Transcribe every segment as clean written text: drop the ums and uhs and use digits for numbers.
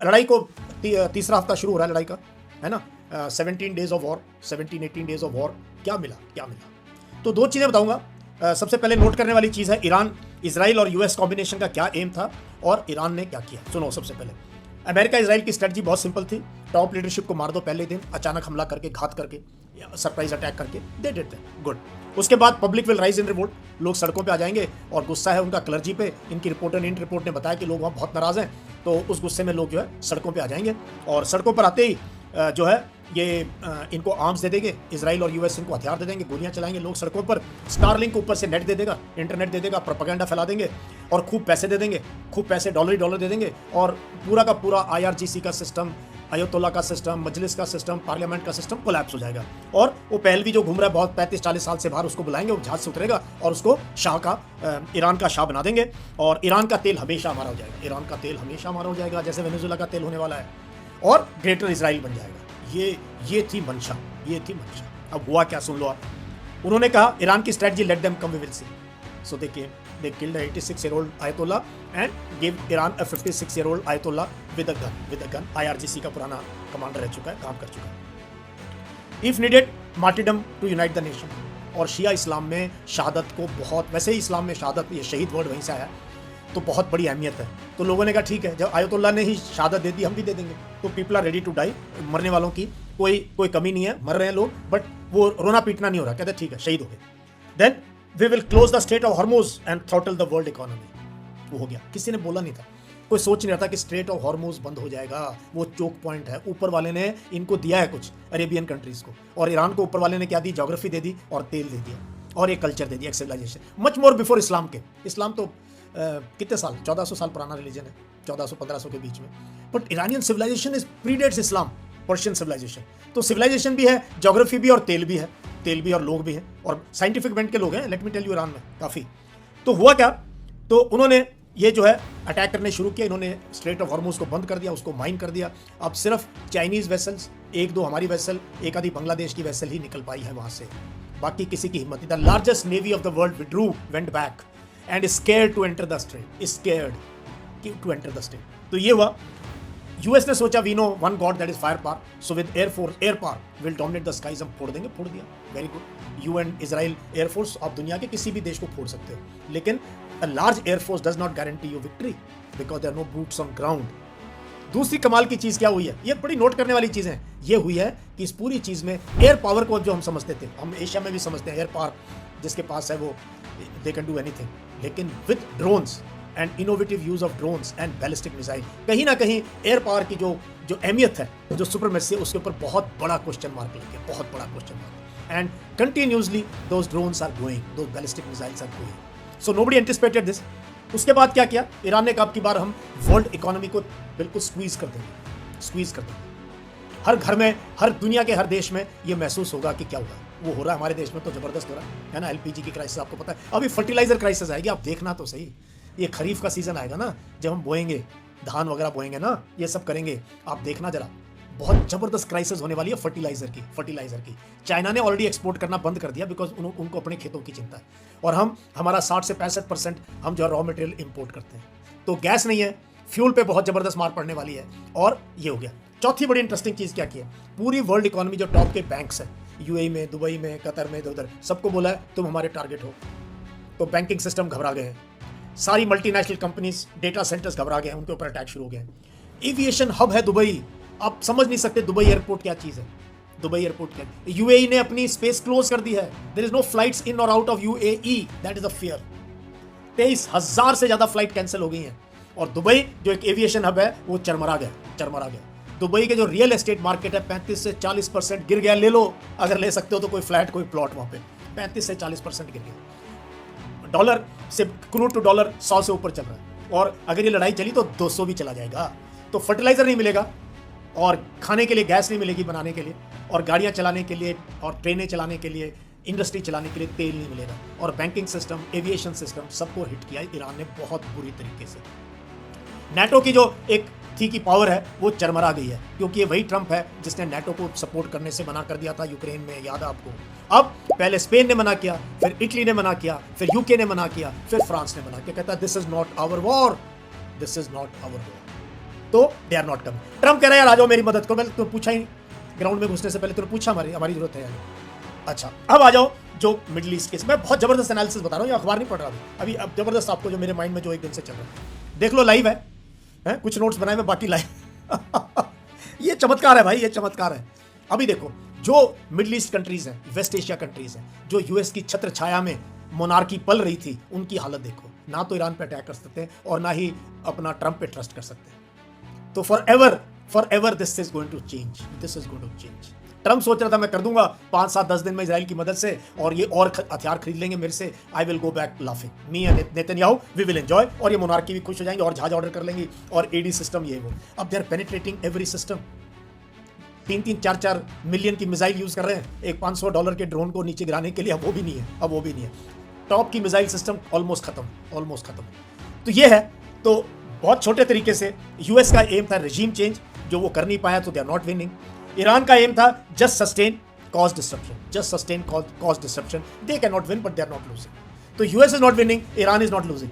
लड़ाई को तीसरा हफ्ता शुरू हो रहा है लड़ाई का, है ना। 17 days of war, 17-18 days of war. क्या मिला, क्या मिला? तो दो चीज़ें बताऊंगा। सबसे पहले नोट करने वाली चीज़ है ईरान, इजराइल और यूएस कॉम्बिनेशन का क्या एम था और ईरान ने क्या किया। सुनो, सबसे पहले अमेरिका इजराइल की स्ट्रेटजी बहुत सिंपल थी। टॉप लीडरशिप को मार दो पहले दिन, अचानक हमला करके, घात करके, सरप्राइज अटैक करके, दे डिड दैट, गुड। उसके बाद public will rise in revolt, लोग सड़कों पे आ जाएंगे और गुस्सा है उनका क्लर्जी पे। इनकी रिपोर्टर इंट रिपोर्ट ने बताया कि लोग वहाँ बहुत नाराज हैं, तो उस गुस्से में लोग जो है सड़कों पे आ जाएंगे और सड़कों पर आते ही जो है ये इनको आर्म्स दे देंगे, इसराइल और यूएस इनको हथियार दे देंगे, गोलियां चलाएंगे लोग सड़कों पर। स्टारलिंक ऊपर से नेट दे देगा, इंटरनेट दे देगा, प्रोपेगेंडा फैला देंगे और खूब पैसे दे देंगे, खूब पैसे डॉलर ही डॉलर दे देंगे और पूरा का पूरा आईआरजीसी का सिस्टम, अयोतोला का सिस्टम, मजलिस का सिस्टम, पार्लियामेंट का सिस्टम कोलैप्स हो जाएगा। और वो पहलवी जो घूम रहा है बहुत 35-40 साल से बाहर, उसको बुलाएंगे, वो जहाज से उतरेगा और उसको शाह का, ईरान का शाह बना देंगे और ईरान का तेल हमेशा हमारा हो जाएगा। ईरान का तेल हमेशा हमारा हो जाएगा, जैसे वेनेजुएला का तेल होने वाला है, और ग्रेटर इसराइल बन जाएगा। ये थी मंशा, ये थी मंशा। अब हुआ क्या, सुन लो आप। उन्होंने कहा ईरान की strategy, let them come we will see. So they came, they killed a 86-year-old Ayatollah and gave Iran a 56-year-old Ayatollah with a gun. IRGC का पुराना कमांडर रह चुका है, काम कर चुका है। If needed, martyrdom to unite the nation. और शिया इस्लाम में शहादत को बहुत, वैसे ही इस्लाम में शहादत, ये शहीद वर्ड वहीं से आया, तो बहुत बड़ी अहमियत है। तो लोगों ने कहा ठीक है, जब आयतुल्लाह ने ही शहादत दे दी, हम भी दे देंगे। तो people are ready to die, मरने वालों की कोई कमी नहीं है, मर रहे हैं लोग, बट वो रोना पीटना नहीं हो रहा, कहते ठीक है शहीद हो गए। Then we will close the strait of Hormuz and throttle the world economy. वो हो गया, किसी ने बोला नहीं था, कोई सोच नहीं रहा था कि स्ट्रेट ऑफ हॉर्मुज बंद हो जाएगा। वो चोक पॉइंट है, ऊपर वाले ने इनको दिया है कुछ अरेबियन कंट्रीज को, और ईरान को ऊपर वाले ने क्या दी, ज्योग्राफी दे दी और तेल दे दिया और एक कल्चर दे दिया, एक सिविलाइजेशन मच मोर बिफोर इस्लाम के। इस्लाम तो कितने साल, 1400 साल पुराना रिलीजन है, 1400-1500 के बीच में, but Iranian civilisation is predates Islam, Persian civilisation. तो सिविलाइजेशन भी है, ज्योग्राफी भी, और तेल भी है, तेल भी और लोग भी हैं, और साइंटिफिक बेंट के लोग हैं, let me tell you, Iran में काफ़ी। तो हुआ क्या, तो उन्होंने ये जो है अटैक करने शुरू किया, इन्होंने स्ट्रेट ऑफ हॉर्मुज को बंद कर दिया, उसको माइन कर दिया। अब सिर्फ चाइनीज़ वेसल्स, एक दो हमारी वेसल, एक आधी बांग्लादेश की वेसल ही निकल पाई है वहाँ से, बाकी किसी की हिम्मत नहीं। The largest navy of the world withdrew, went back and scared to enter the strait, scared to enter the strait. तो ये हुआ। यूएस ने सोचा we know one god that is fire power, so with air power will dominate the skies, हम फोड़ देंगे, फोड़ दिया, very good. You and Israel air force, आप दुनिया के किसी भी देश को फोड़ सकते हो, लेकिन a large air force does not guarantee you victory because there are no boots on ground. दूसरी कमाल की चीज़ क्या हुई है, ये बड़ी नोट करने वाली चीज़ है, ये हुई है कि इस पूरी चीज़ में एयर पावर को, जो हम समझते थे, हम एशिया में भी समझते हैं एयर पावर जिसके पास है वो दे कैन डू एनीथिंग, लेकिन with drones and innovative use of drones and ballistic missile, कहीं ना कहीं एयर पावर की जो अहमियत है, जो सुपरमेसी है, उसके ऊपर बहुत बड़ा क्वेश्चन मार्क लग गया, बहुत बड़ा question mark. And continuously those drones are going, those ballistic missiles are going, so nobody anticipated this. उसके बाद क्या किया ईरान ने, अब की बार हम वर्ल्ड इकोनॉमी को बिल्कुल स्क्वीज कर देंगे, स्क्वीज कर देंगे। हर घर में, हर दुनिया के हर देश में ये महसूस होगा कि क्या होगा। वो हो रहा है हमारे देश में, तो जबरदस्त हो रहा है ना। एलपीजी की क्राइसिस आपको पता है, अभी फर्टिलाइजर क्राइसिस आएगी, आप देखना तो सही। ये खरीफ का सीजन आएगा ना, जब हम बोएंगे, धान वगैरह बोएंगे ना, ये सब करेंगे, आप देखना जरा, बहुत जबरदस्त क्राइसिस होने वाली है फर्टिलाइजर की। चाइना ने ऑलरेडी एक्सपोर्ट करना बंद कर दिया बिकॉज उनको अपने खेतों की चिंता है, और हमारा 60 से 65% हम जो है रॉ मटेरियल इंपोर्ट करते हैं। तो गैस नहीं है, फ्यूल पे बहुत जबरदस्त मार पड़ने वाली है, और ये हो गया। चौथी बड़ी इंटरेस्टिंग चीज़ क्या की है, पूरी वर्ल्ड इकोनॉमी जो टॉप के बैंक्स है, यूएई में, दुबई में, कतर में, इधर उधर, सबको बोला है तुम हमारे टारगेट हो। तो बैंकिंग सिस्टम घबरा गए हैं, सारी मल्टीनेशनल कंपनीज, डेटा सेंटर्स घबरा गए हैं, उनके ऊपर अटैक शुरू हो गए हैं। एविएशन हब है दुबई, आप समझ नहीं सकते दुबई एयरपोर्ट क्या चीज़ है। दुबई एयरपोर्ट क्या, यूएई ने अपनी स्पेस क्लोज कर दी है, देयर इज नो फ्लाइट्स इन और out of UAE, that is a fear. 23,000 से ज़्यादा फ्लाइट कैंसिल हो गई हैं, और दुबई जो एक एविएशन हब है वो चरमरा गया। दुबई के जो रियल एस्टेट मार्केट है 35 से 40% गिर गया। ले लो, अगर ले सकते हो तो कोई फ्लैट, कोई प्लॉट वहाँ पे 35 से 40% गिर गया। डॉलर से, क्रूड टू डॉलर 100 से ऊपर चल रहा है, और अगर ये लड़ाई चली तो 200 भी चला जाएगा। तो फर्टिलाइजर नहीं मिलेगा, और खाने के लिए गैस नहीं मिलेगी बनाने के लिए, और गाड़ियाँ चलाने के लिए, और ट्रेनें चलाने के लिए, इंडस्ट्री चलाने के लिए तेल नहीं मिलेगा, और बैंकिंग सिस्टम, एविएशन सिस्टम, सबको हिट किया ईरान ने बहुत बुरी तरीके से। नेटो की जो एक थी की पावर है वो चरमरा गई है, क्योंकि ये वही ट्रंप है जिसने नेटो को सपोर्ट करने से मना कर दिया था यूक्रेन में, याद है आपको। अब पहले स्पेन ने मना किया, फिर इटली ने मना किया, फिर यूके ने मना किया, फिर फ्रांस ने मना किया, कहता this is not our war, this is not our war. तो they are not coming. Trump कह रहा है यार आ जाओ मेरी मदद करो, मैंने तुम्हें पूछा ही ग्राउंड में घुसने से पहले तुमने पूछा हमारी जरूरत है यार। अच्छा अब आ जाओ जो मिडिल ईस्ट केस, मैं बहुत जबरदस्त एनालिसिस बता रहा हूँ, ये अखबार नहीं पढ़ रहा अभी, अब जबरदस्त आपको जो मेरे माइंड में जो एक दिन से चल रहा है, देख लो लाइव है कुछ नोट्स बनाए मैं बाकी लाइव ये चमत्कार है भाई, ये चमत्कार है। अभी देखो जो मिडिल ईस्ट कंट्रीज हैं, वेस्ट एशिया कंट्रीज हैं, जो यूएस की छत्र छाया में मोनार्की पल रही थी, उनकी हालत देखो, ना तो ईरान पे अटैक कर सकते हैं और ना ही अपना ट्रंप पे ट्रस्ट कर सकते हैं। तो forever this is going to change, this is going to change. Trump सोच रहा था मैं कर दूंगा 5, 7, 10 दिन में इजराइल की मदद से और ये और हथियार खरीद लेंगे मेरे से, I will go back laughing, me and Netanyahu we will enjoy, और ये मोनार्की भी खुश हो जाएंगे और जहाज ऑर्डर कर लेंगी और एडी सिस्टम ये वो। अब they are penetrating every system, 3-3, 4-4 million की मिसाइल यूज कर रहे हैं एक $500 के ड्रोन को नीचे गिराने के लिए। अब वो भी नहीं है, टॉप की मिसाइल सिस्टम ऑलमोस्ट खत्म। तो ये है, तो बहुत छोटे तरीके से यूएस का एम था रेजीम चेंज, जो वो कर नहीं पाया, तो they are not winning. Iran का एम था just sustain cause disruption, they can not win but they are not losing. तो US is not winning, Iran is not losing.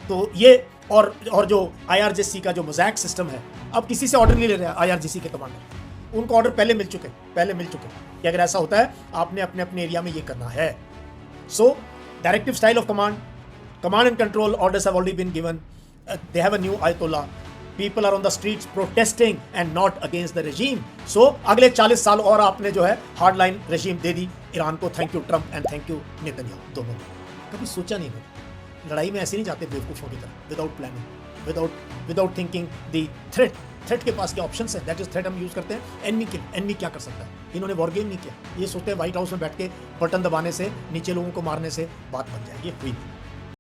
तो ये और जो IRGC का जो मोज़ैक सिस्टम है, अब किसी से ऑर्डर नहीं ले रहा IRGC के कमांडर, उनको ऑर्डर पहले मिल चुके कि अगर ऐसा होता है आपने अपने एरिया में ये करना है। So directive style of command and control orders have already been given, they have a new ayatollah, people are on the streets protesting and not against the regime. So अगले 40 साल और आपने जो है हार्ड लाइन रेजीम दे दी Iran को। Thank you Trump and thank you Netanyahu दोनों। कभी सोचा नहीं मैं, लड़ाई में ऐसे नहीं जाते बेवकूफ़ों की तरह, without planning, without thinking the threat के पास क्या ऑप्शन है, दैट इज थ्रेट हम यूज़ करते हैं। एनमी क्या कर सकता है, इन्होंने वॉर गेम नहीं किया, ये सोचते हैं व्हाइट हाउस में बैठ के बटन दबाने से नीचे लोगों को मारने से बात बन जाएगी, हुई